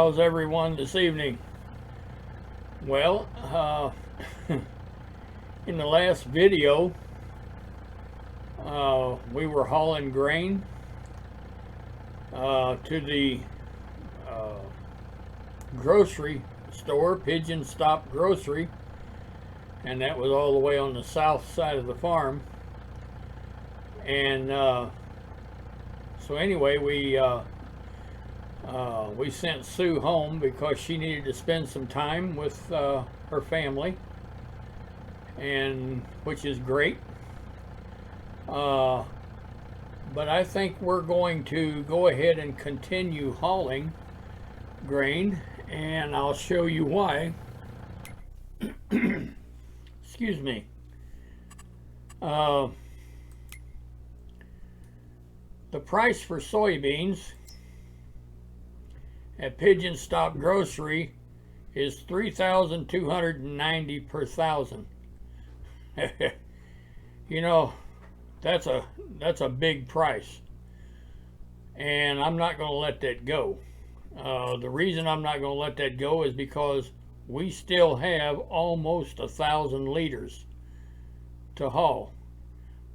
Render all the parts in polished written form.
How's everyone this evening? Well, in the last video, we were hauling grain to the grocery store, Pigeon Stop Grocery, and that was all the way on the south side of the farm. And so anyway, we sent Sue home because she needed to spend some time with her family, and which is great. But I think we're going to go ahead and continue hauling grain, and I'll show you why. Excuse me. The price for soybeans at Pigeon Stop Grocery is $3,290 per thousand. You know, that's a big price, and I'm not going to let that go. The reason I'm not going to let that go is because we still have almost 1,000 liters to haul.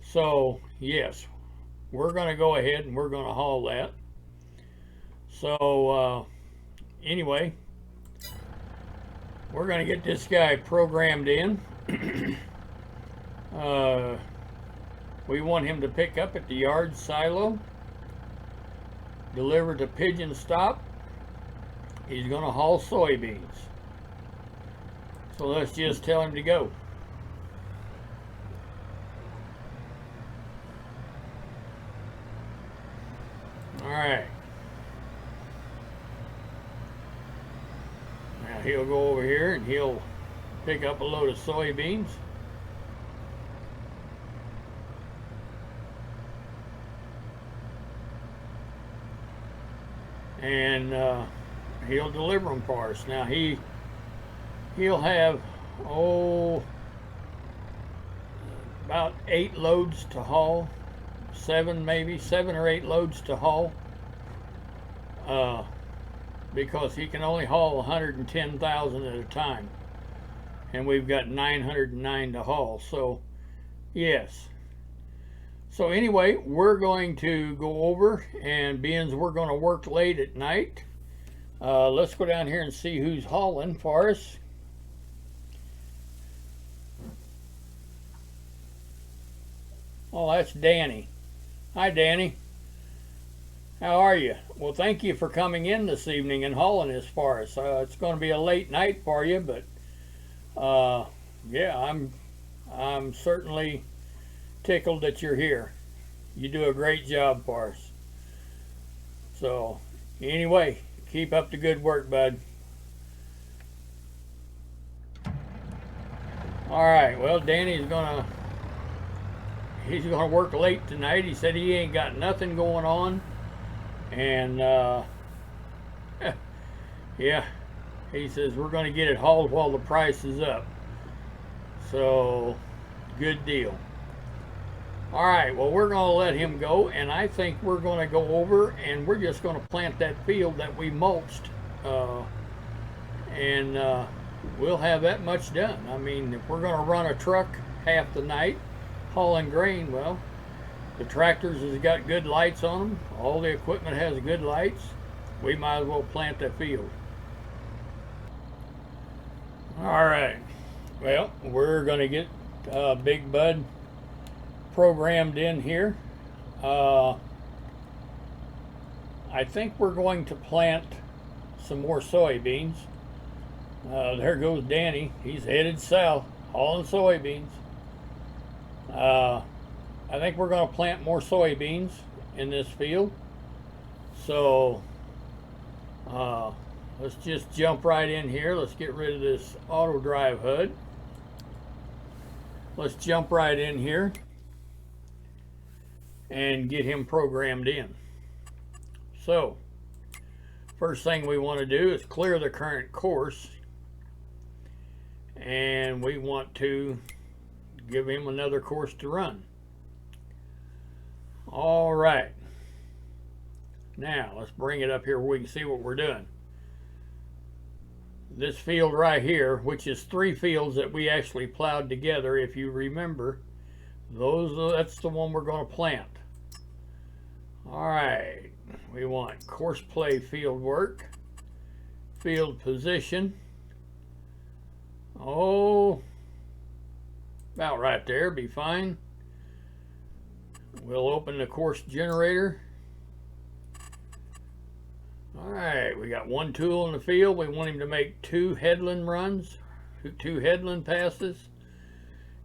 So yes, we're going to go ahead and we're going to haul that. So anyway, we're going to get this guy programmed in. We want him to pick up at the yard silo, deliver to Pigeon Stop. He's going to haul soybeans. So let's just tell him to go. All right. Now he'll go over here and he'll pick up a load of soybeans. And he'll deliver them for us. Now he'll have about 8 loads to haul, 7 or 8 loads to haul, because he can only haul 110,000 at a time, and we've got 909 to haul. So yes. So anyway, we're going to go over, and being we're going to work late at night, let's go down here and see who's hauling for us. Oh, that's Danny. Hi, Danny. How are you? Well, thank you for coming in this evening and hauling this for us. It's going to be a late night for you, but yeah, I'm certainly tickled that you're here. You do a great job for us. So anyway, keep up the good work, bud. All right, well, Danny's gonna work late tonight. He said he ain't got nothing going on, and yeah, he says we're gonna get it hauled while the price is up. So good deal. All right, well, we're going to let him go, and I think we're going to go over and we're just going to plant that field that we mulched, and we'll have that much done. I mean, if we're going to run a truck half the night hauling grain, well, the tractors has got good lights on them. All the equipment has good lights. We might as well plant that field. All right, well, we're going to get Big Bud programmed in here. I think we're going to plant some more soybeans. There goes Danny. He's headed south hauling soybeans. I think we're going to plant more soybeans in this field. So let's just jump right in here. Let's get rid of this Autodrive HUD. Let's jump right in here and get him programmed in. So first thing we want to do is clear the current course, and we want to give him another course to run. All right, now let's bring it up here where we can see what we're doing. this field right here, which is 3 fields that we actually plowed together. If you remember, that's the one we're going to plant. All right, we want Courseplay field work, field position. Oh, about right there, be fine. We'll open the course generator. All right, we got 1 tool in the field. We want him to make 2 headland runs, 2 headland passes.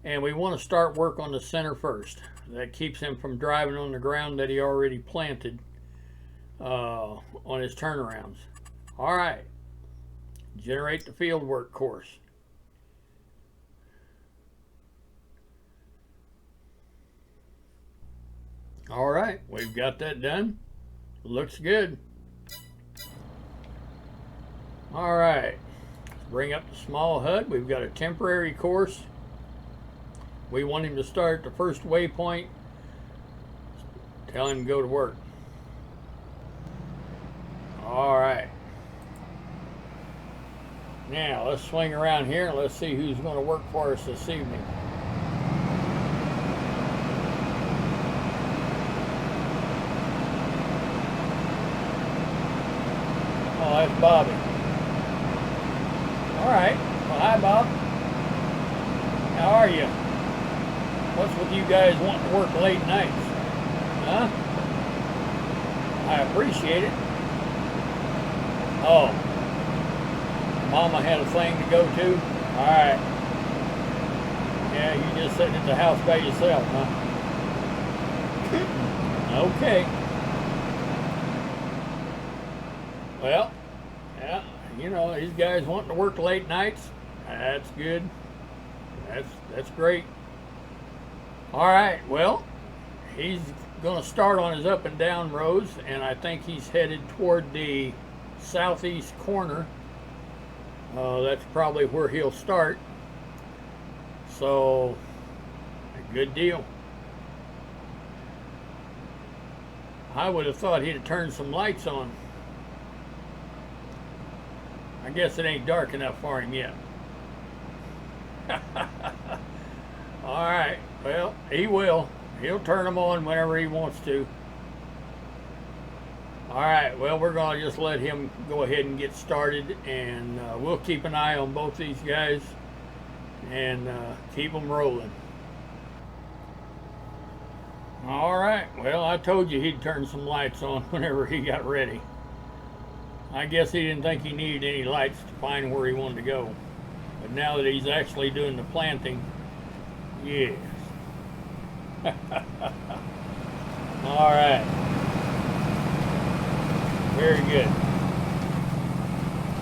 And we want to start work on the center first. That keeps him from driving on the ground that he already planted on his turnarounds. All right, generate the field work course. All right, we've got that done. Looks good. All right, let's bring up the small HUD. We've got a temporary course. We want him to start at the first waypoint. Tell him to go to work. All right. Now let's swing around here and let's see who's going to work for us this evening. Oh, that's Bobby. All right. Well, hi, Bob. How are you? What's with you guys wanting to work late nights? Huh? I appreciate it. Oh. Mama had a thing to go to? Alright. Yeah, you just sitting at the house by yourself, huh? Okay. Well, yeah, you know, these guys wanting to work late nights. That's good. That's great. All right, well, he's going to start on his up and down rows, and I think he's headed toward the southeast corner. That's probably where he'll start. So, a good deal. I would have thought he'd have turned some lights on. I guess it ain't dark enough for him yet. All right. Well, he will. He'll turn them on whenever he wants to. All right, well, we're going to just let him go ahead and get started, and we'll keep an eye on both these guys and keep them rolling. All right, well, I told you he'd turn some lights on whenever he got ready. I guess he didn't think he needed any lights to find where he wanted to go. But now that he's actually doing the planting, yes. All right. Very good.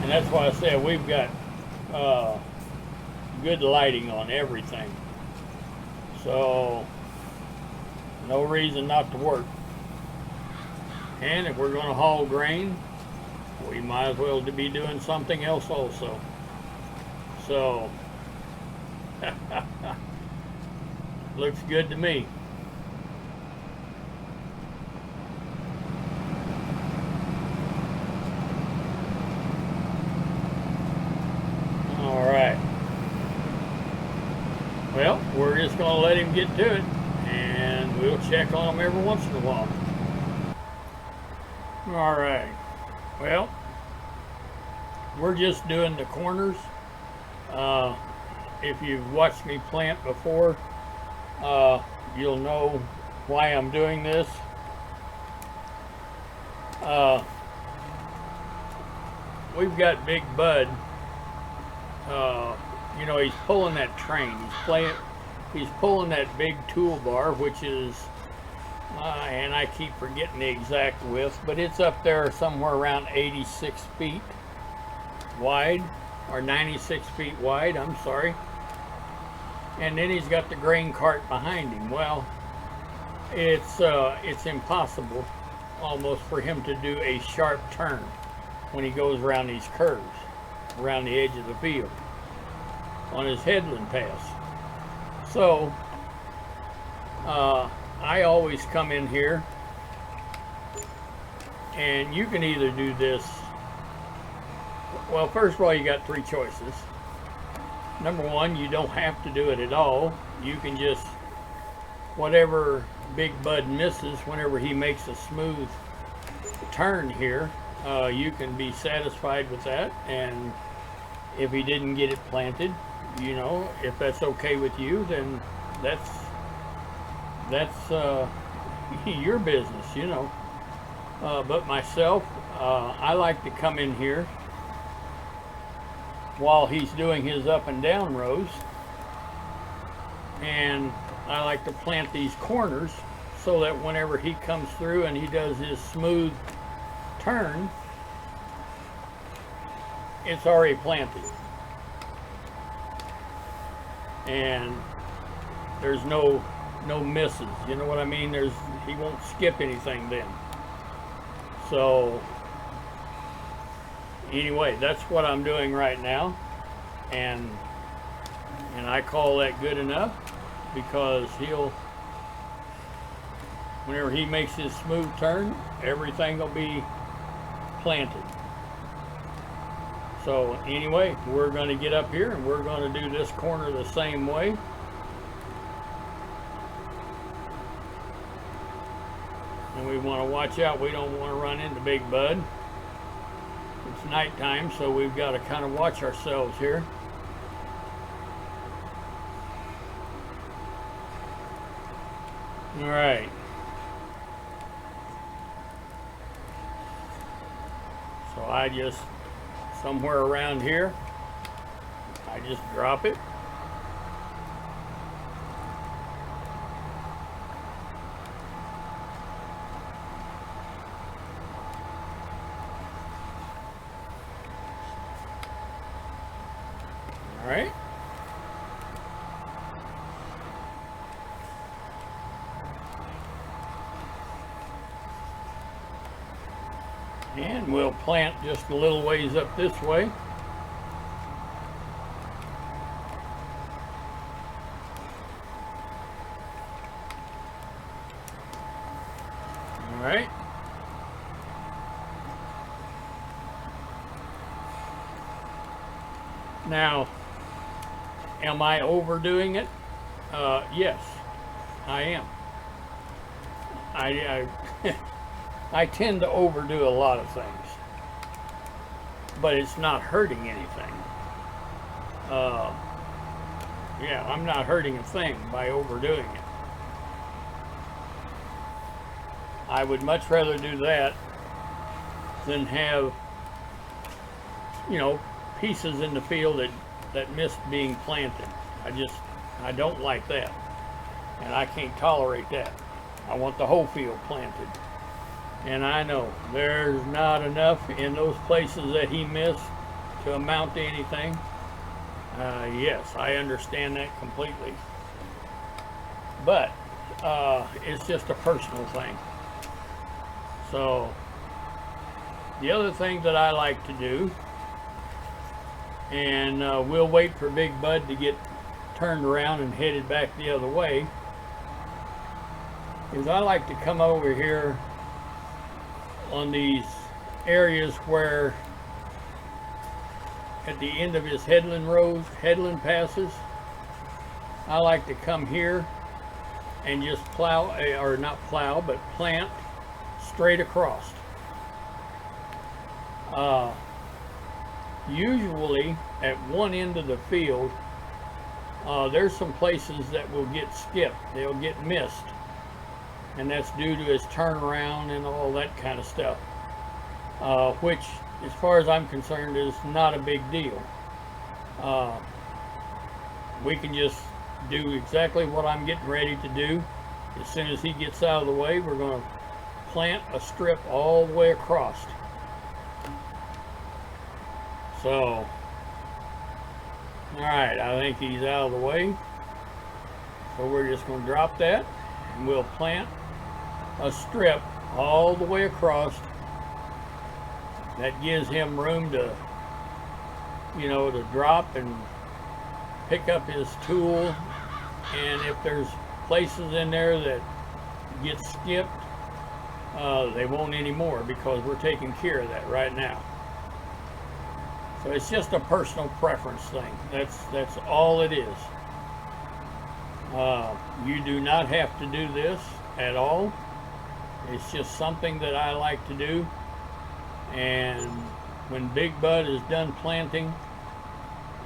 And that's why I said we've got good lighting on everything. So, no reason not to work. And if we're going to haul grain, we might as well be doing something else also. So, looks good to me. All right. Well, we're just going to let him get to it, and we'll check on him every once in a while. All right. Well, we're just doing the corners. If you've watched me plant before, you'll know why I'm doing this. We've got Big Bud. You know, he's pulling that train. He's pulling that big toolbar, which is, and I keep forgetting the exact width, but it's up there somewhere around 86 feet wide, or 96 feet wide, I'm sorry. And then he's got the grain cart behind him. Well, it's impossible almost for him to do a sharp turn when he goes around these curves, around the edge of the field on his headland pass. So I always come in here, and you can either do this Well, first of all, you got three choices. Number one, you don't have to do it at all. You can just, whatever Big Bud misses, whenever he makes a smooth turn here, you can be satisfied with that. And if he didn't get it planted, you know, if that's okay with you, then that's your business, you know. But myself, I like to come in here while he's doing his up and down rows, and I like to plant these corners so that whenever he comes through and he does his smooth turn, it's already planted and there's no misses, you know what I mean? He won't skip anything then. So anyway, that's what I'm doing right now, and I call that good enough, because whenever he makes his smooth turn, everything will be planted. So anyway, we're going to get up here and we're going to do this corner the same way. And we want to watch out, we don't want to run into Big Bud. It's nighttime, so we've got to kind of watch ourselves here. All right. So I just, somewhere around here, I just drop it. All right. And we'll plant just a little ways up this way. All right. Now, am I overdoing it? Yes, I am. I tend to overdo a lot of things, but it's not hurting anything. Yeah, I'm not hurting a thing by overdoing it. I would much rather do that than have, you know, pieces in the field that missed being planted. I don't like that, and I can't tolerate that. I want the whole field planted. And I know there's not enough in those places that he missed to amount to anything. Yes, I understand that completely. But it's just a personal thing. So the other thing that I like to do, and we'll wait for Big Bud to get turned around and headed back the other way, is I like to come over here on these areas where at the end of his headland passes, I like to come here and just plow, or not plow, but plant straight across. Usually at one end of the field, there's some places that will get skipped, they'll get missed. And that's due to his turnaround and all that kind of stuff, which, as far as I'm concerned, is not a big deal. We can just do exactly what I'm getting ready to do. As soon as he gets out of the way, we're going to plant a strip all the way across. So, all right, I think he's out of the way. So we're just going to drop that, and we'll plant a strip all the way across. That gives him room to, you know, to drop and pick up his tool. And if there's places in there that get skipped, they won't anymore, because we're taking care of that right now. So it's just a personal preference thing. That's all it is. You do not have to do this at all. It's just something that I like to do. And when Big Bud is done planting,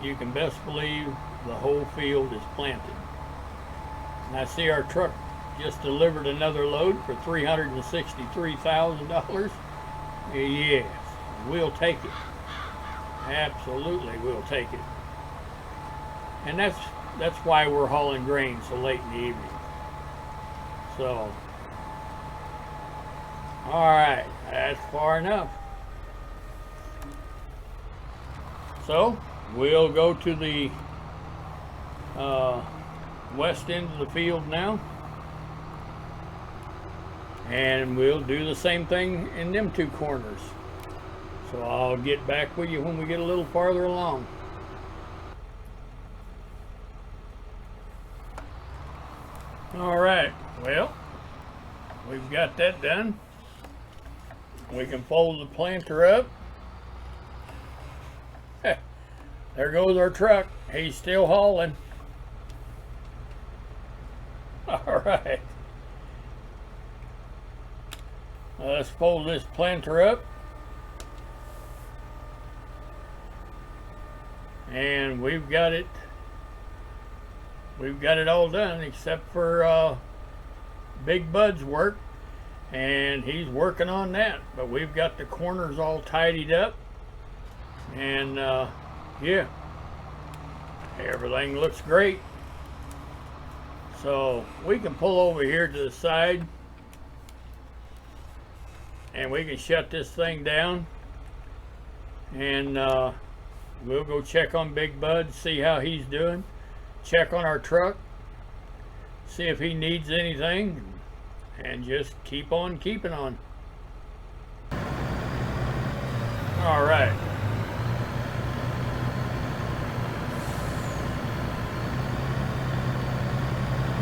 you can best believe the whole field is planted. And I see our truck just delivered another load for $363,000. Yes, we'll take it. Absolutely, we'll take it. And that's why we're hauling grain so late in the evening. So, all right, that's far enough. So, we'll go to the west end of the field now, and we'll do the same thing in them two corners. So I'll get back with you when we get a little farther along. All right, well, we've got that done. We can fold the planter up. There goes our truck. He's still hauling. All right. Let's fold this planter up. And we've got it all done except for Big Bud's work, and he's working on that. But we've got the corners all tidied up, and yeah, everything looks great. So we can pull over here to the side and we can shut this thing down, and we'll go check on Big Bud, see how he's doing, check on our truck, see if he needs anything, and just keep on keeping on. All right.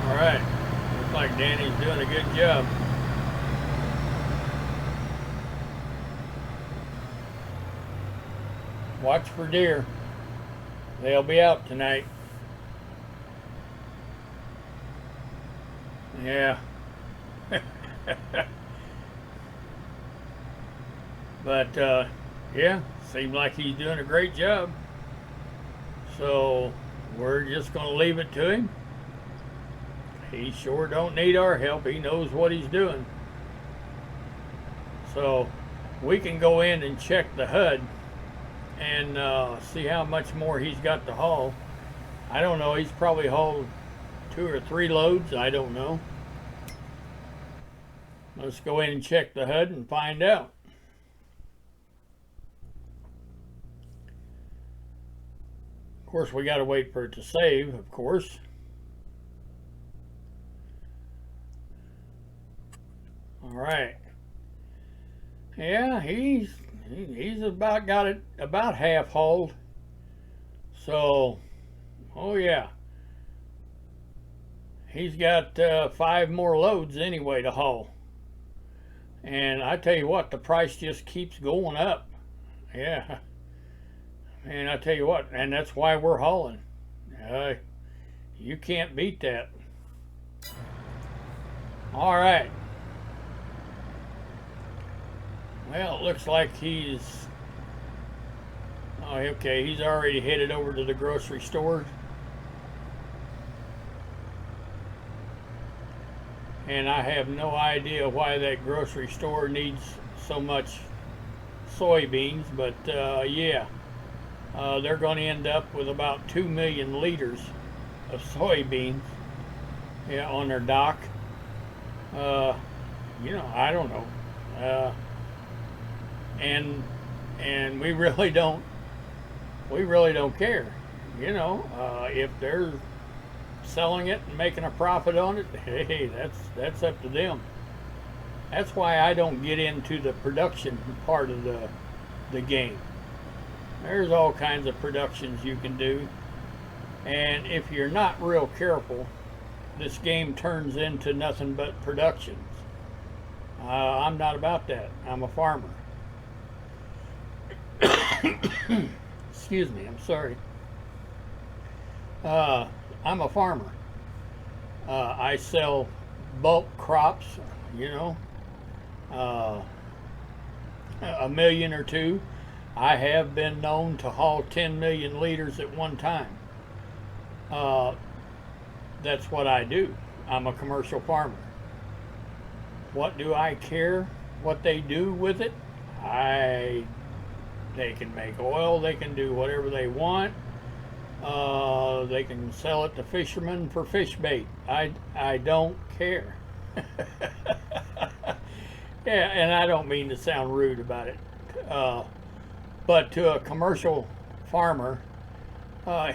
All right. Looks like Danny's doing a good job. Watch for deer. They'll be out tonight. Yeah. But yeah, seems like he's doing a great job. So we're just going to leave it to him. He sure don't need our help. He knows what he's doing. So we can go in and check the HUD and see how much more he's got to haul. I don't know, he's probably hauled 2 or 3 loads, I don't know. Let's go in and check the HUD and find out. Of course, we got to wait for it to save, of course. All right. Yeah, he's about got it about half hauled. So, oh yeah, he's got 5 more loads anyway to haul. And I tell you what, the price just keeps going up. Yeah, and I tell you what, and that's why we're hauling. You can't beat that. All right. Well, it looks like he's, oh, okay, he's already headed over to the grocery store. And I have no idea why that grocery store needs so much soybeans, but yeah, they're going to end up with about 2 million liters of soybeans, yeah, on their dock. You know, I don't know. And we really don't care, you know. If they're selling it and making a profit on it, hey, that's up to them. That's why I don't get into the production part of the game. There's all kinds of productions you can do, and if you're not real careful, this game turns into nothing but productions. I'm not about that. I'm a farmer. Excuse me, I'm sorry. I'm a farmer. I sell bulk crops, you know, uh, a million or two. I have been known to haul 10 million liters at one time. Uh, that's what I do. I'm a commercial farmer. What do I care what they do with it? They can make oil, they can do whatever they want. They can sell it to fishermen for fish bait. I don't care. Yeah, and I don't mean to sound rude about it. But to a commercial farmer,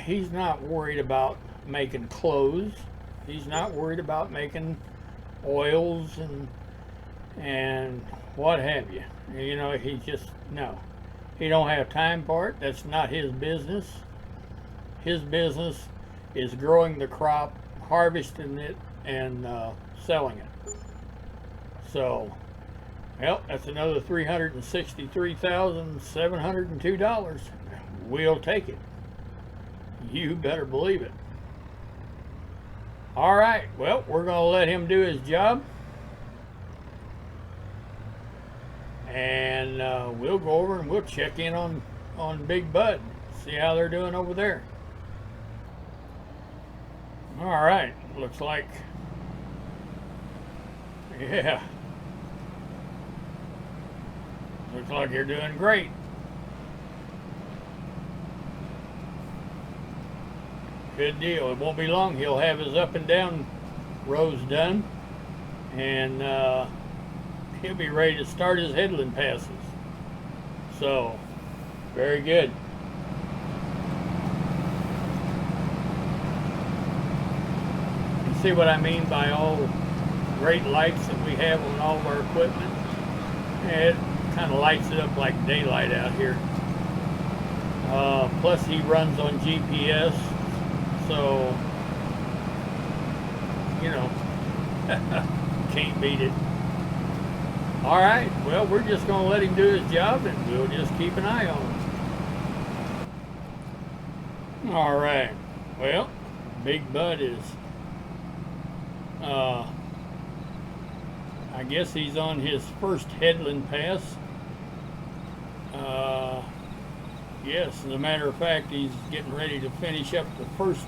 he's not worried about making clothes. He's not worried about making oils and what have you. You know, he just, no. He don't have time for it. That's not his business. His business is growing the crop, harvesting it, and selling it. So, well, that's another $363,702. We'll take it. You better believe it. All right, well, we're going to let him do his job. And we'll go over and we'll check in on Big Bud, see how they're doing over there. All right, looks like, yeah, looks like you're doing great. Good deal. It won't be long. He'll have his up and down rows done, and he'll be ready to start his headland passes. So, very good. You see what I mean by all the great lights that we have on all of our equipment? It kind of lights it up like daylight out here. Plus he runs on GPS, so, you know, can't beat it. All right, well, we're just going to let him do his job, and we'll just keep an eye on him. All right, well, Big Bud is, I guess he's on his first headland pass. Yes, as a matter of fact, he's getting ready to finish up the first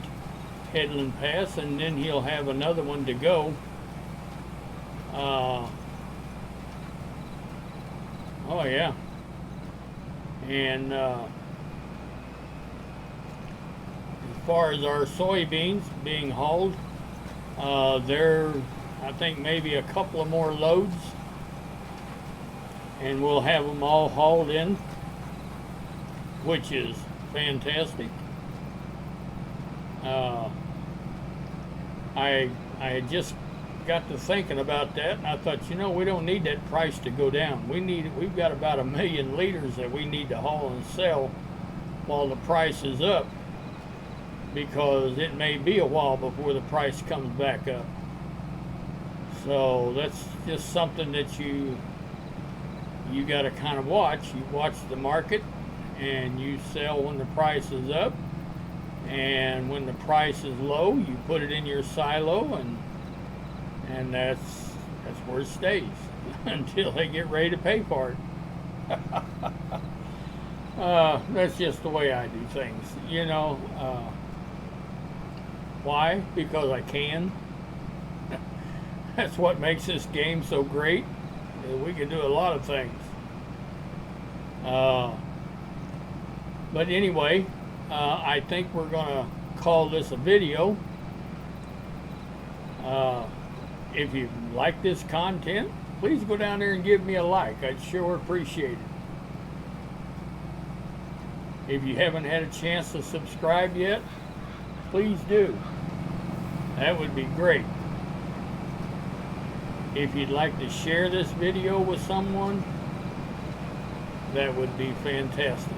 headland pass, and then he'll have another one to go. Oh yeah, and as far as our soybeans being hauled, there, I think maybe a couple of more loads, and we'll have them all hauled in, which is fantastic. I had just got to thinking about that, and I thought, you know, we don't need that price to go down. We've got about 1 million liters that we need to haul and sell while the price is up, because it may be a while before the price comes back up. So that's just something that you got to kind of watch. You watch the market, and you sell when the price is up, and when the price is low, you put it in your silo, and that's where it stays until they get ready to pay for it. That's just the way I do things, you know. Why? Because I can. That's what makes this game so great. We can do a lot of things. But anyway, I think we're going to call this a video. If you like this content, please go down there and give me a like. I'd sure appreciate it. If you haven't had a chance to subscribe yet, please do. That would be great. If you'd like to share this video with someone, that would be fantastic.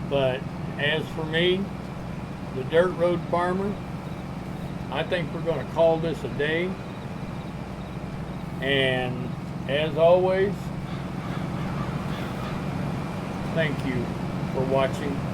But as for me, the Dirt Road Farmer, I think we're going to call this a day. And as always, thank you for watching.